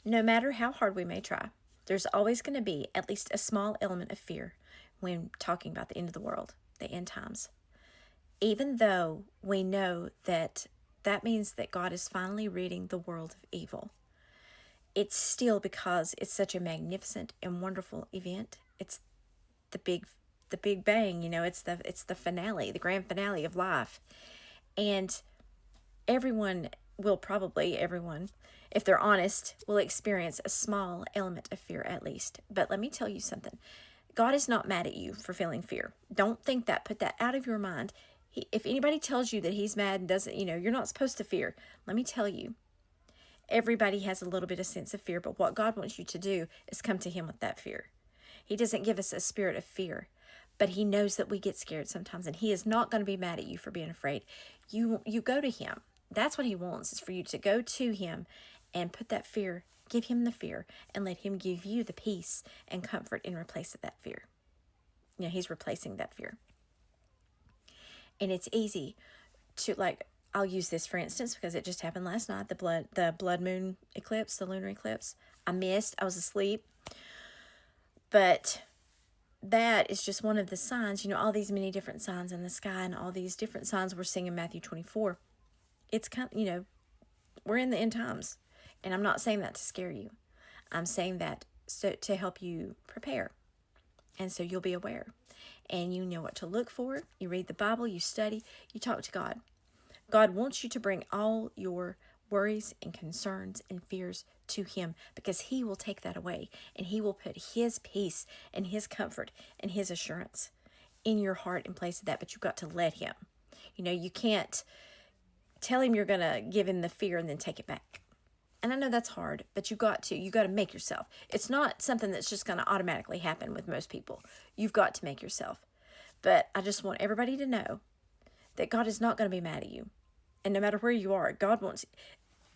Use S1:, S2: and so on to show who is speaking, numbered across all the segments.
S1: No matter how hard we may try, there's always going to be at least a small element of fear when talking about the end of the world, the end times. Even though we know that that means that God is finally ridding the world of evil, it's still, because it's such a magnificent and wonderful event. It's the big bang, it's the finale, the grand finale of life. And everyone everyone, if they're honest, will experience a small element of fear at least. But let me tell you something. God is not mad at you for feeling fear. Don't think that. Put that out of your mind. If anybody tells you that he's mad and doesn't, you're not supposed to fear. Let me tell you, everybody has a little bit of sense of fear, but what God wants you to do is come to him with that fear. He doesn't give us a spirit of fear, but he knows that we get scared sometimes, and he is not going to be mad at you for being afraid. You go to him. That's what he wants, is for you to go to him and put that fear, give him the fear, and let him give you the peace and comfort in replace of that fear. He's replacing that fear. And it's easy to, I'll use this for instance because it just happened last night, the blood moon eclipse, the lunar eclipse. I was asleep. But that is just one of the signs, all these many different signs in the sky and all these different signs we're seeing in Matthew 24. It's we're in the end times. And I'm not saying that to scare you. I'm saying that to help you prepare. And so you'll be aware. And you know what to look for. You read the Bible, you study, you talk to God. God wants you to bring all your worries and concerns and fears to him, because he will take that away, and he will put his peace and his comfort and his assurance in your heart in place of that. But you've got to let him. You can't tell him you're going to give him the fear and then take it back. And I know that's hard, but you got to make yourself. It's not something that's just going to automatically happen with most people. You've got to make yourself. But I just want everybody to know that God is not going to be mad at you. And no matter where you are,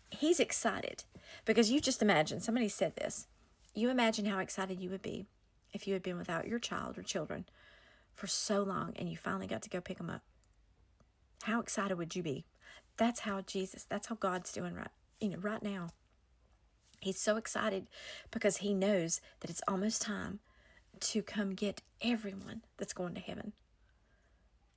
S1: he's excited. Because you just imagine, somebody said this, you imagine how excited you would be if you had been without your child or children for so long and you finally got to go pick them up. How excited would you be? That's how God's doing right now. He's so excited because he knows that it's almost time to come get everyone that's going to heaven.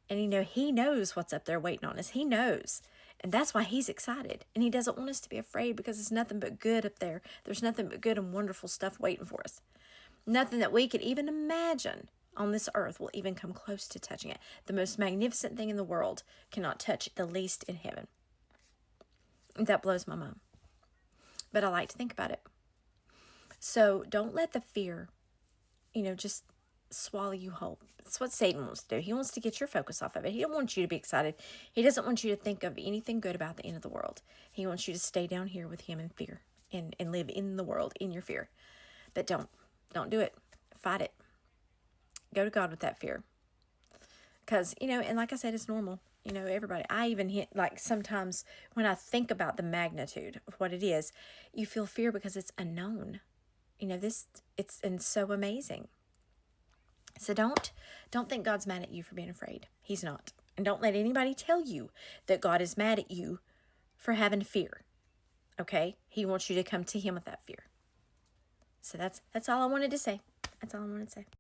S1: And he knows what's up there waiting on us. He knows. And that's why he's excited. And he doesn't want us to be afraid, because it's nothing but good up there. There's nothing but good and wonderful stuff waiting for us. Nothing that we could even imagine on this earth will even come close to touching it. The most magnificent thing in the world cannot touch the least in heaven. That blows my mind. But I like to think about it. So don't let the fear, just swallow you whole. That's what Satan wants to do. He wants to get your focus off of it. He don't want you to be excited. He doesn't want you to think of anything good about the end of the world. He wants you to stay down here with him in fear and live in the world in your fear. But don't do it. Fight it. Go to God with that fear. Because, and like I said, it's normal. Everybody, I even hit, sometimes when I think about the magnitude of what it is, you feel fear because it's unknown. It's so amazing. So don't think God's mad at you for being afraid. He's not. And don't let anybody tell you that God is mad at you for having fear. Okay? He wants you to come to him with that fear. So that's all I wanted to say. That's all I wanted to say.